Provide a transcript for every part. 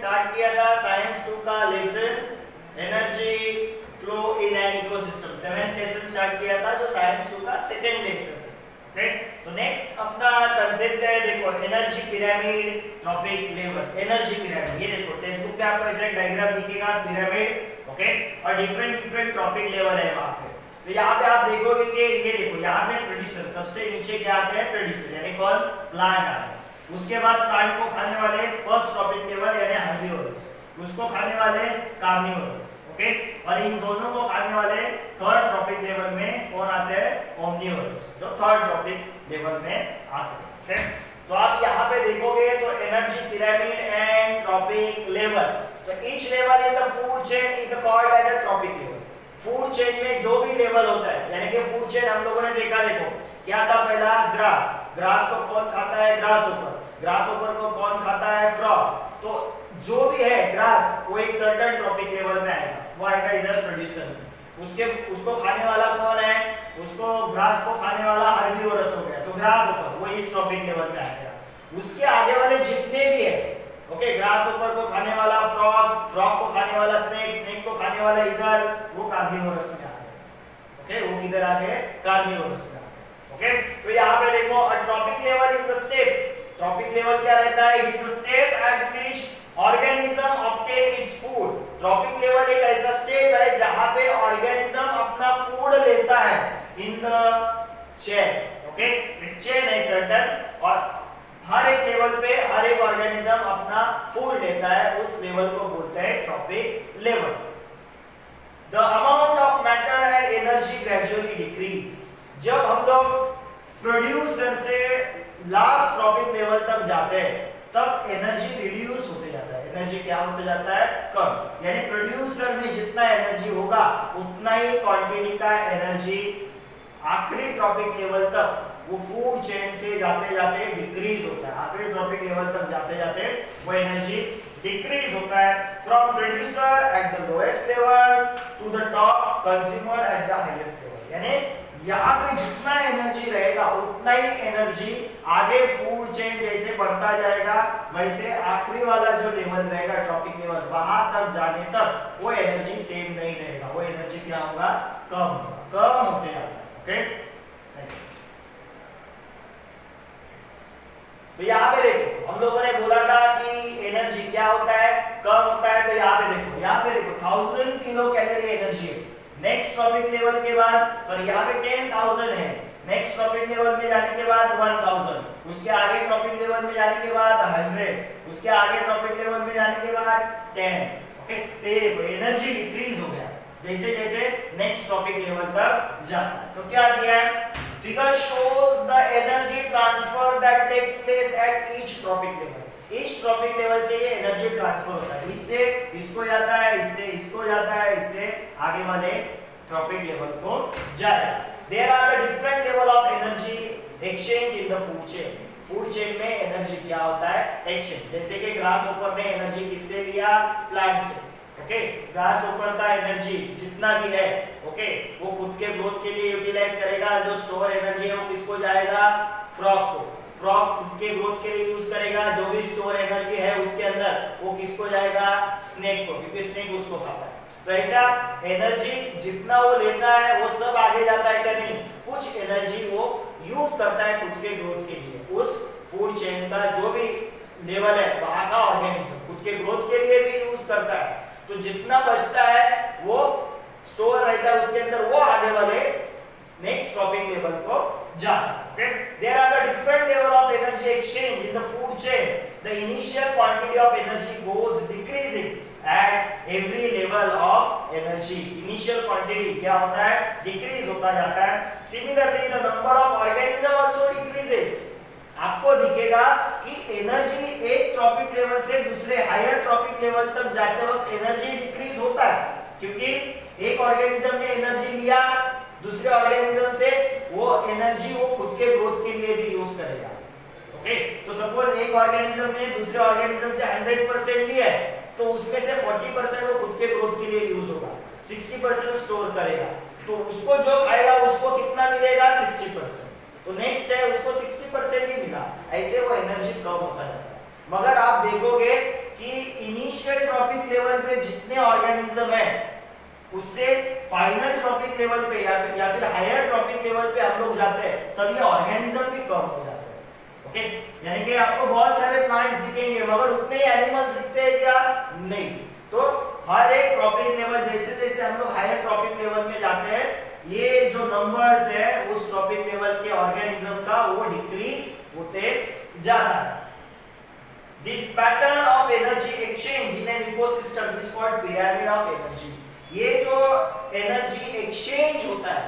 Start किया था science 2 का lesson energy flow in an ecosystem. 7th lesson start किया था जो साइंस 2 का सेकंड लेसन है। तो नेक्स्ट अपना कंसेप्ट है देखो energy pyramid trophic level. Energy pyramid ये देखो टेक्स्ट बुक पे आपको ऐसा एक डायग्राम दिखेगा पिरामिड, ओके, और डिफरेंट ट्रॉपिक लेवल है वहां पे। तो यहाँ पे आप देखोगे कि ये देखो यहाँ पे प्रोड्यूसर सबसे नीचे क्या आते हैं, प्रोड्यूसर यानी कौन, प्लांट आता है। उसके बाद प्लांट को खाने वाले फर्स्ट ट्रॉपिक लेवल यानी हर्बिवोरस, उसको खाने वाले कार्निवोरस, ओके, और इन दोनों को खाने वाले थर्ड ट्रॉपिक लेवल में कौन आते हैं, ओमनिवोरस, जो थर्ड ट्रॉपिक लेवल में आते हैं। तो आप यहाँ पे देखोगे तो energy pyramid and trophic level, तो each level in the food chain is called as a trophic level. Food chain में जो भी लेवल होता है, यानी कि फूड चेन हम लोगों ने देखा, देखो क्या था पहला, ग्रास, ग्रास को कौन खाता है, ग्रास ऊपर, ग्रास ऊपर को कौन खाता है, फ्रॉग। तो जो भी है ग्रास वो एक सर्टेन ट्रॉपिक लेवल में आएगा, वो आएगा इधर प्रोड्यूसर में। उसको खाने वाला कौन है, उसको ग्रास को खाने वाला हर्बिवोरस हो गया, तो ग्रास ऊपर वो इस ट्रॉपिक लेवल में आएगा। उसके आगे वाले जितने भी है, ओके, ग्रास ऊपर को खाने वाला फ्रॉग, फ्रॉग को खाने वाला स्नेक, स्नेक को खाने वाला इधर वो कार्निवोरस में आ गए, ओके, वो किधर आ गए, कार्निवोरस में आ गए, ओके। तो यहाँ पे देखो अ trophic level is the step, trophic level क्या रहता है, it is the step at which organism obtain its food. Trophic level एक ऐसा स्टेप है जहां पे ऑर्गेनिज्म अपना फूड लेता है in the chain, okay, chain है सर्टेन, और हर एक लेवल पे हर एक ऑर्गेनिज्म अपना फूड लेता है, उस लेवल को बोलते हैं trophic level. The amount of matter and energy gradually decrease. जब हम लोग प्रोड्यूसर से लास्ट ट्रॉपिक लेवल तक जाते हैं तब एनर्जी रिड्यूस होते जाता है, एनर्जी क्या होते जाता है, कम, यानी प्रोड्यूसर में जितना एनर्जी होगा उतना ही क्वांटिटी का एनर्जी आखिरी ट्रॉपिक लेवल तक वो फूड चेन से जाते जाते डिक्रीज होता है, आखिरी ट्रॉपिक लेवल तक जाते जाते वो एनर्जी डिक्रीज होता है, from producer at the lowest level to the top consumer at the highest level. यानी यहाँ पे जितना एनर्जी रहेगा उतना ही एनर्जी आगे फूड चेन जैसे बढ़ता जाएगा, वैसे आखिरी वाला जो लेवल रहेगा ट्रॉपिक लेवल, वहां तक जाने तक वो एनर्जी सेम नहीं रहेगा, वो एनर्जी क्या होगा, कम होते जाता है, ओके। नेक्स्ट, तो यहाँ पे देखो हम लोगों ने बोला था कि एनर्जी क्या होता है, कम होता है। तो यहाँ पे देखो 1000 किलो कैलोरी एनर्जी है। नेक्स्ट ट्रॉपिक लेवल के बाद, सॉरी यहाँ पे 10,000 है, नेक्स्ट ट्रॉपिक लेवल में जाने के बाद 1000, उसके आगे ट्रॉपिक लेवल में जाने के बाद 100, उसके आगे ट्रॉपिक लेवल में जाने के बाद 10, ओके। तो ये देखो एनर्जी डिक्रीज हो गया जैसे जैसे नेक्स्ट टॉपिक लेवल तक जाता है। तो क्या दिया है, figure shows the energy transfer that takes place at each trophic level. इस ट्रॉपिक लेवल से ये एनर्जी ट्रांसफर होता है, इससे इसको जाता है, इससे इसको जाता है, इससे आगे वाले ट्रॉपिक लेवल को जाता है। There are the different level of energy exchange in the food chain. Food chain में एनर्जी क्या होता है, एक्सचेंज। जैसे कि ग्रास ऊपर ने एनर्जी किससे लिया, प्लांट से, ओके। ग्रास ऊपर का एनर्जी जितना भी है, ओके, वो खुद के ग्रोथ के लिए यूटिलाइज करेगा। जो स्टोर एनर्जी है वो किसको जाएगा, फ्रॉग को। फ्रॉग खुद के ग्रोथ के लिए यूज करेगा, जो भी स्टोर एनर्जी है उसके अंदर वो किसको जाएगा, स्नेक को, क्योंकि स्नेक उसको खाता है। तो ऐसा एनर्जी जितना वो लेता है वो सब आगे जाता है क्या, नहीं, कुछ एनर्जी वो यूज करता है खुद के ग्रोथ के लिए। उस फूड चेन का जो भी लेवल है वहां का ऑर्गेनिज्म खुद के ग्रोथ के लिए भी यूज करता है, तो जितना बचता है वो स्टोर रहता है उसके अंदर, वो आगे वाले नेक्स्ट टॉपिक लेवल को जाता है, okay. There are the different level of energy exchange in the food chain. The initial quantity of energy goes decreasing at every level of energy. Initial quantity क्या होता है, डिक्रीज होता जाता है। Similarly the number of organism also decreases. आपको दिखेगा कि energy एक ट्रॉपिक लेवल से दूसरे हायर ट्रॉपिक लेवल तक जाते वक्त एनर्जी डिक्रीज होता है, क्योंकि एक ऑर्गेनिज्म ने एनर्जी लिया दूसरे ऑर्गेनिज्म से, वो एनर्जी वो खुद के ग्रोथ के लिए भी यूज करेगा, ओके। तो सपोज एक ऑर्गेनिज्म ने दूसरे ऑर्गेनिज्म से 100% लिया है, तो उसमें से 40% वो खुद के ग्रोथ के लिए यूज होगा, 60% स्टोर करेगा। तो उसको जो खाएगा उसको कितना मिलेगा, 60%। तो नेक्स्ट है उसको 60% ही मिला, ऐसे वो एनर्जी कम होता जाता है। मगर आप देखोगे कि इनिशियल ट्रॉपिक लेवल पे जितने ऑर्गेनिज्म है उससे फाइनल ट्रॉपिक लेवल पे या फिर हायर ट्रॉपिक लेवल पे हम लोग जाते हैं तब ये ऑर्गेनिज्म भी कम हो जाते हैं। ओके, यानी कि आपको बहुत सारे प्लांट्स दिखेंगे मगर उतने ही एनिमल्स दिखते हैं क्या? नहीं। तो हर एक ट्रॉपिक लेवल जैसे जैसे हम लोग हायर ट्रॉपिक लेवल में जाते हैं ये जो नंबर्स है उस ट्रॉपिक लेवल के ऑर्गेनिज्म का वो डिक्रीज होते जाता है। This pattern of energy exchange in an ecosystem is called pyramid of energy. ये जो एनर्जी एक्सचेंज होता है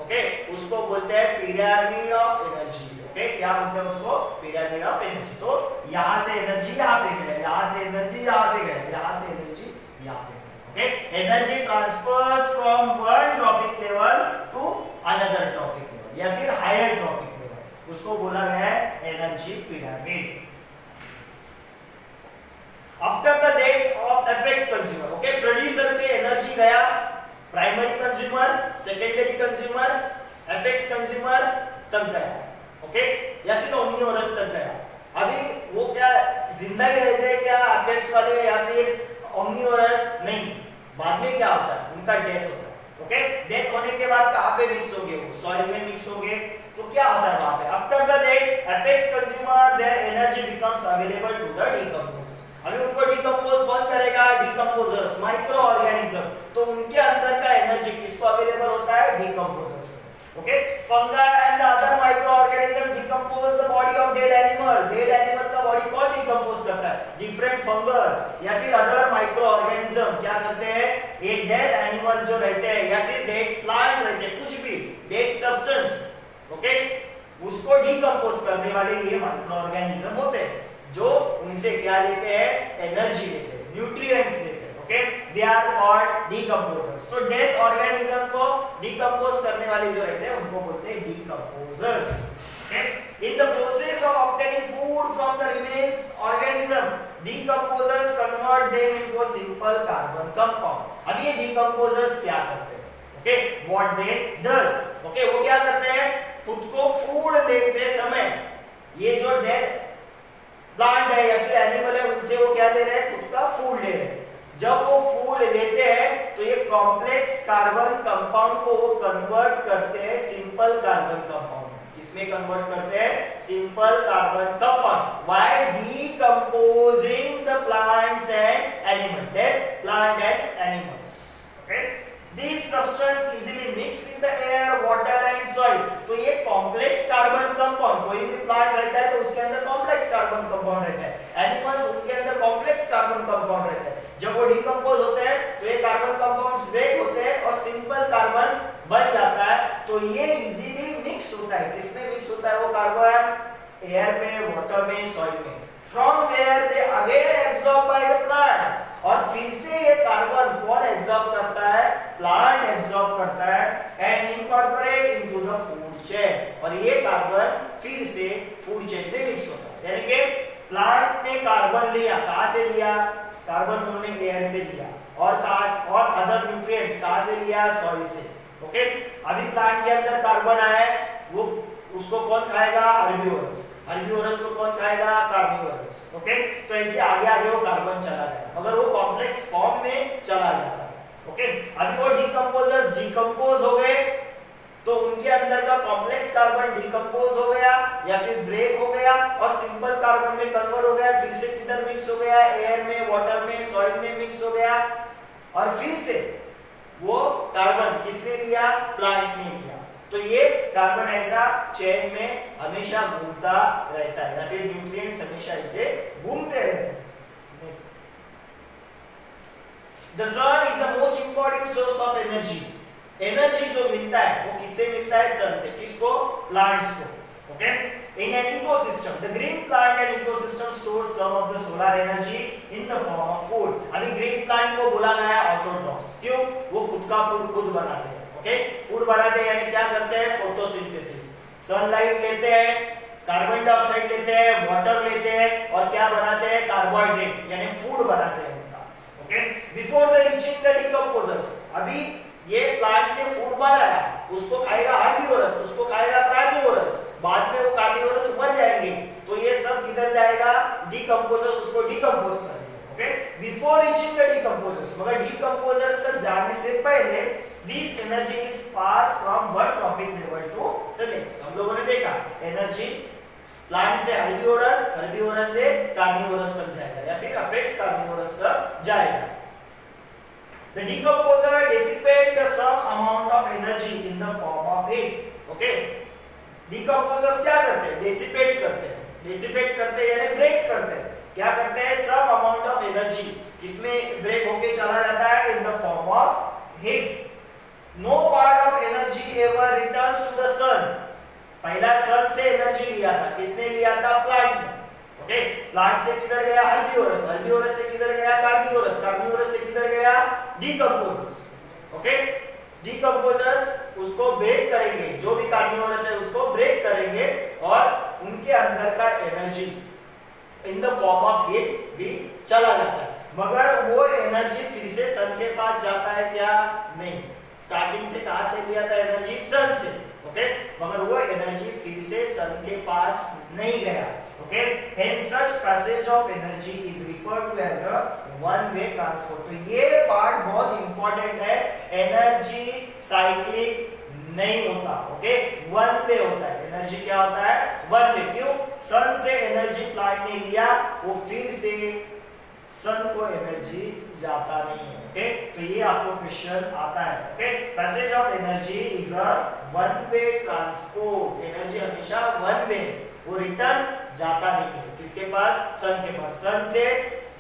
ओके उसको बोलते हैं पिरामिड ऑफ एनर्जी। ओके, क्या बोलते हैं उसको? Pyramid of energy. तो यहाँ से एनर्जी यहाँ पे गया, यहाँ से एनर्जी यहाँ पे गया, यहाँ से एनर्जी यहाँ पे गया। Okay, energy transfers from one trophic level to another trophic level या फिर हायर ट्रॉपिक लेवल, उसको बोला गया है energy pyramid. After the date of apex consumer, okay, producer से एनर्जी गया primary consumer, secondary consumer, apex consumer तक गया, ओके, या फिर ओमनिवोरस तक गया। अभी वो क्या जिंदा ही रहते हैं क्या एपेक्स वाले या फिर ओमनिवोरस? नहीं, बाद में क्या होता है उनका डेथ होता है। ओके, डेथ होने के बाद कहाँ पे मिक्स होंगे? वो सॉइल में मिक्स होंगे। तो क्या होता है वहां पे? After the dead apex consumer their energy becomes available to the decomposers. अभी उनको डीकंपोज कौन करेगा? Decomposers, micro organism. तो उनके अंदर का एनर्जी किसको अवेलेबल होता है? Decomposers. Okay, fungi and other micro organism decompose the body of dead animal. Dead animal का बॉडी कौन डीकंपोज करता है? डिफरेंट फंगस या फिर अदर माइक्रो ऑर्गेनिज्म क्या करते हैं? एक डेड एनिमल जो रहते हैं या फिर डेड प्लांट रहते हैं, कुछ भी डेड सब्सटेंस, ओके, उसको डीकंपोज करने वाले ये माइक्रो ऑर्गेनिज्म होते हैं जो उनसे क्या लेते हैं? एनर्जी लेते हैं, न्यूट्रिएंट्स लेते हैं। Okay, they are called decomposers. तो डेड ऑर्गेनिज्म को डीकंपोज करने वाले जो रहते हैं उनको बोलते हैं decomposers. Okay, in the process of obtaining food from the remains organism decomposers convert them into a simple carbon compound. अब ये डीकंपोजर्स क्या करते हैं? Okay, what they does, okay, वो क्या करते हैं? खुद को फूड देते समय ये जो डेड प्लांट है या फिर एनिमल है उनसे वो क्या ले रहे हैं? खुद का फूड ले रहे हैं। जब वो फूड लेते हैं तो ये कॉम्प्लेक्स कार्बन कंपाउंड को वो कन्वर्ट करते हैं सिंपल कार्बन कंपाउंड। किसमें कन्वर्ट करते हैं? Simple carbon compound, while decomposing the plants and animal, dead plant and animals. Okay, These substances easily mix with the air, water and soil. तो ये complex carbon compound, कोई भी plant रहता है तो उसके अंदर कॉम्प्लेक्स कार्बन कंपाउंड रहता है, एनिमल्स उनके अंदर कॉम्प्लेक्स कार्बन कंपाउंड रहता है। जब वो डिकंपोज होते हैं तो ये कार्बन कंपाउंड्स ब्रेक होते हैं और सिंपल कार्बन बन जाता है। तो ये इजीली मिक्स होता है। किसमें मिक्स होता है वो कार्बन? एयर में, वाटर में, सॉइल में। From where they again absorbed by the plant, और फिर से ये कार्बन कौन एब्जॉर्ब करता है? प्लांट एब्जॉर्ब करता है and incorporate into the food chain, और ये कार्बन फिर से फूड चेन में मिक्स होता है। यानी कि प्लांट ने कार्बन लिया, कहां से लिया? कार्बन उन्होंने एयर से लिया, और अदर न्यूट्रिएंट्स कहां से लिया? सॉइल से। ओके, अभी प्लांट के अंदर कार्बन आया, वो उसको कौन खाएगा? हर्बिवोरस। हर्बिवोरस को कौन खाएगा? कार्निवोरस। ओके, तो ऐसे आगे आगे वो कार्बन चला गया, मगर वो कॉम्प्लेक्स फॉर्म में चला जाता है। ओके, अभी वो डीकंपोजर्स डीकंपोज हो गए तो उनके अंदर का कॉम्प्लेक्स कार्बन डीकंपोज हो गया या फिर ब्रेक हो गया और सिंपल कार्बन में कन्वर्ट हो गया, फिर से किधर मिक्स हो गया? एयर में, वाटर में, सॉइल में मिक्स हो गया, और फिर से वो कार्बन किसने लिया? प्लांट ने लिया। तो ये कार्बन ऐसा चेन में हमेशा घूमता रहता है या फिर न्यूट्रिएंट्स हमेशा इसे घूमते रहते हैं। Next, the sun is the most important source of energy. Energy जो मिलता है वो किससे मिलता है? सन से। किसको? प्लांट्स को। Okay, in an ecosystem the green plant and ecosystem store some of the solar energy in the form of food. अभी ग्रीन प्लांट को बोला गया ऑटोट्रॉफ्स। क्यों? वो खुद का फूड खुद बनाते हैं। ओके, फूड बनाते हैं यानी क्या करते हैं? फोटोसिंथेसिस। सनलाइट लेते हैं, कार्बन डाइऑक्साइड लेते हैं, वाटर लेते हैं और क्या बनाते हैं? कार्बोहाइड्रेट यानी फूड बनाते हैं उनका। Okay, before the reaching the decomposers, अभी ये प्लांट ने फूड बनाया, उसको खाएगा हर्बिवोरस, उसको खाएगा कार्निवोरस, बाद में वो कार्निवोरस मर जाएंगे तो ये सब किधर जाएगा? डीकंपोजर्स उसको डीकंपोज करेंगे। Okay, before reaching the decomposers, मगर डिकम्पोजर्स तक जाने से पहले this energy is pass from one trophic level to the next. हम लोगों ने देखा एनर्जी प्लांट से हर्बिवोरस, हर्बिवोरस से कार्निवोरस तक जाएगा या फिर अपेक्स कार्निवोरस तक जाएगा। The decomposer dissipate the some amount of energy in the form of heat. Okay? Decomposers क्या करते हैं? Dissipate करते हैं। Dissipate करते हैं यानी ब्रेक करते हैं। क्या करते हैं? Some amount of energy किसमें ब्रेक होके चला जाता है? In the form of heat. No part of energy ever returns to the sun. पहला सन से एनर्जी लिया था, किसने लिया था? प्लांट ने। ओके, प्लांट से किधर गया? हर्बिवोरस, हर्बिवोरस से किधर गया? कार्निवोरस, कार्निवोरस से किधर गया? डिकम्पोजर्स। ओके, डिकम्पोजर्स उसको ब्रेक करेंगे, जो भी कार्निवोरस है उसको ब्रेक करेंगे और उनके अंदर का energy in the form of heat भी चला जाता है, मगर वो एनर्जी फिर से सन के पास जाता है क्या? नहीं। स्टार्टिंग से कहां से लिया था एनर्जी? सन से। ओके, मगर वो एनर्जी फिर से सन के पास नहीं गया। Okay, hence such passage of energy is referred to as a one way transfer। तो ये पार्ट बहुत इंपॉर्टेंट है, एनर्जी साइक्लिक नहीं होता। ओके, वन वे होता है। एनर्जी क्या होता है? One way. क्यों? सन से एनर्जी प्लांट ने लिया, वो फिर से सन को एनर्जी जाता नहीं है। ओके, तो ये आपको क्वेश्चन आता है। Okay, passage of energy is a one way transport. Energy हमेशा वन वे, वो रिटर्न जाता नहीं है। किसके पास? सन के पास। सन से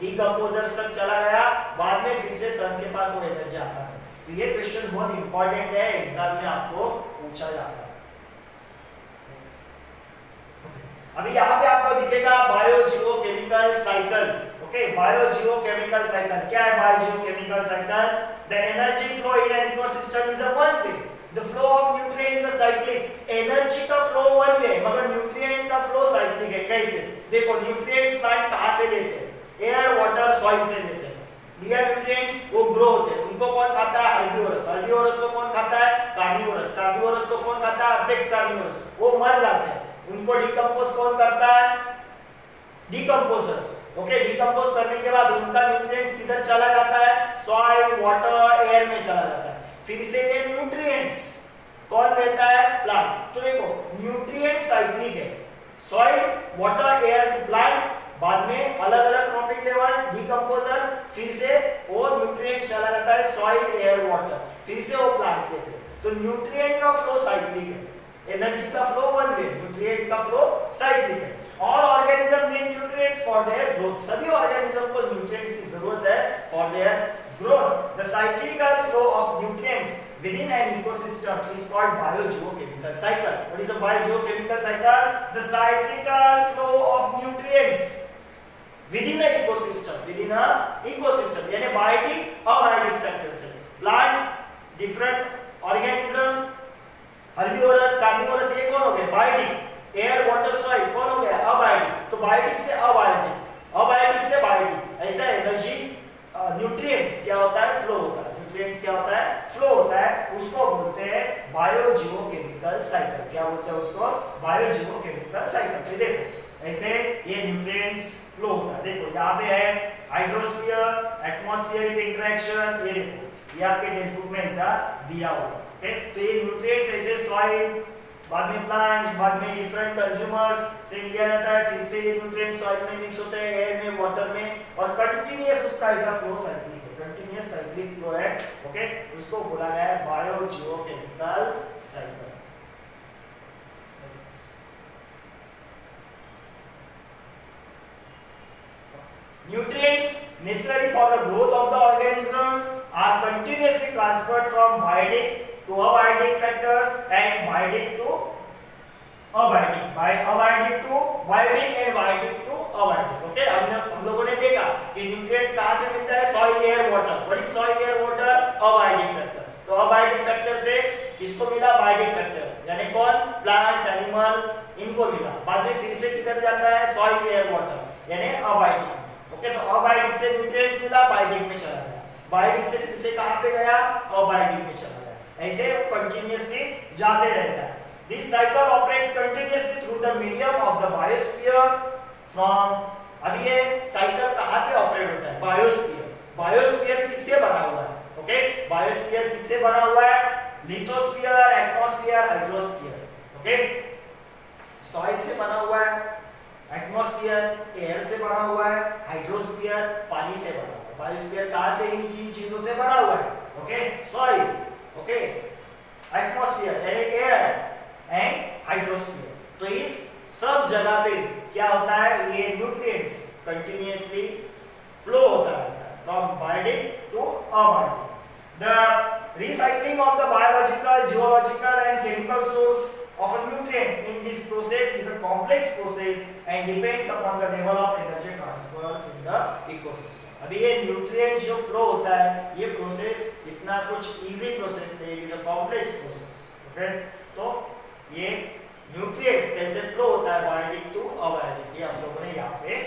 डिकम्पोजर तक चला गया, बाद में फिर से सन के पास वो एनर्जी आता है। तो ये क्वेश्चन बहुत इंपॉर्टेंट है, एग्जाम में आपको पूछा जाता है। अभी यहाँ पे आपको दिखेगा biogeochemical cycle. Okay, biogeochemical cycle क्या है? Biogeochemical cycle, the energy flow in an ecosystem is a one way, the flow of nutrient is a cyclic. Energy का फ्लो वन वे, मगर न्यूट्रिएंट्स का फ्लो साइक्लिक है। कैसे? देखो, nutrients plant कहां से लेते हैं? एयर, वाटर, सॉइल से लेते हैं। लिया न्यूट्रिएंट्स, वो ग्रो होते हैं। उनको कौन खाता है? हर्बिवोरस। हर्बिवोरस को कौन खाता है? कार्निवोरस। कार्निवोरस को कौन खाता है? Apex carnivorous. वो मर जाते हैं, उनको डिकम्पोज कौन करता है? डिकम्पोजर्स। ओके, डिकम्पोज करने के बाद उनका न्यूट्रिएंट्स किधर चला जाता है? सॉइल, वाटर, एयर में चला जाता है। फिर से ये न्यूट्रिएंट्स कौन लेता है? प्लांट। तो देखो, न्यूट्रिएंट साइक्लिक है, soil, water, air to plant, बाद में अलग अलग ट्रॉपिक लेवल डिकम्पोजर्स, फिर से वो न्यूट्रिएंट चला जाता है सॉइल, एयर, वाटर, फिर से वो प्लांट लेते हैं। तो न्यूट्रिएंट का फ्लो साइक्लिक है, एनर्जी का फ्लो वन वे, न्यूट्रिएंट का फ्लो साइक्लिक है। All organism need nutrients for their growth. सभी ऑर्गेनिज्म को न्यूट्रिएंट्स की जरूरत है for their growth। The cyclical flow of nutrients within an ecosystem is called biogeochemical cycle. What is a biogeochemical cycle? The cyclical flow of nutrients within a ecosystem, within a ecosystem, यानी biotic, abiotic factors है। Plant, different organism, herbivorous, carnivorous, ये कौन हो गए? Biotic, air, water, soil, कौन हो गया? Abiotic। तो biotic से abiotic, abiotic से biotic, ऐसा एनर्जी न्यूट्रिएंट्स क्या होता है? फ्लो होता है। न्यूट्रिएंट्स क्या होता है? फ्लो होता है। उसको बोलते हैं बायोजियोकेमिकल साइकिल। क्या बोलते हैं उसको? Biogeochemical cycle. तो देखो, ऐसे ये न्यूट्रिएंट्स फ्लो होता है। देखो, यहाँ पे है हाइड्रोस्फीयर, एटमॉस्फेरिक इंटरेक्शन, ये देखो, ये आपके टेक्स्ट बुक में ऐसा दिया हुआ है। ओके, तो ये न्यूट्रिएंट्स ऐसे सॉइल, बाद में प्लांट्स, बाद में डिफरेंट कंज्यूमर्स से लिया जाता है, फिर से ये न्यूट्रिएंट्स सॉइल में मिक्स होते हैं, एयर में, वाटर में, और कंटीन्यूअस उसका ऐसा फ्लो साइक्लिक है, कंटीन्यूअस साइक्लिक फ्लो है। ओके, उसको बोला गया है biogeochemical cycle. Nutrients necessary for the growth of the organism are continuously transferred from biotic to abiotic factors and biotic to abiotic, abiotic to biotic and biotic to abiotic। Okay, हम लोगों ने देखा कि nutrients कहां से मिलता है? Soil, air, water. What is soil, air, water? abiotic factor. तो abiotic फैक्टर से किसको मिला? बायोटिक फैक्टर, यानी कौन? प्लांट्स, एनिमल, इनको मिला। बाद में फिर से किधर जाता है? सॉइल, एयर, वाटर, यानी abiotic। ओके, तो abiotic से न्यूट्रिएंट्स मिला, बायोटिक में चला गया, बायोटिक से फिर से कहां पे गया? abiotic में चला गया। ऐसे कंटीन्यूअसली जाते रहता है। This cycle operates continuously through the medium of the biosphere from. अब ये साइकिल कहां पे ऑपरेट होता है? बायोस्फीयर किससे बना हुआ है? Lithosphere, atmosphere, hydrosphere. Okay, soil से बना हुआ है, एटमॉस्फेयर एयर से बना हुआ है, हाइड्रोस्फीयर पानी से बना हुआ है। बायोस्फीयर कहां से? इन तीन चीजों से बना हुआ है। ओके, सॉइल, ओके, एटमॉस्फेयर यानी एयर एंड हाइड्रोस्फीयर। तो इस सब जगह पे क्या होता है? ये न्यूट्रिएंट्स कंटिन्यूअसली फ्लो होता रहता है from biotic to abiotic. The recycling of the biological, geological and chemical source of a nutrient in this process is a complex process and depends upon the level of energy transfers in the ecosystem. अभी ये nutrient जो flow होता है, ये process इतना कुछ easy process नहीं, it is a complex process. Okay, तो ये न्यूट्रिएंट्स कैसे फ्लो होता है बायोटिक टू अबायोटिक, ये हम लोगों ने यहाँ पे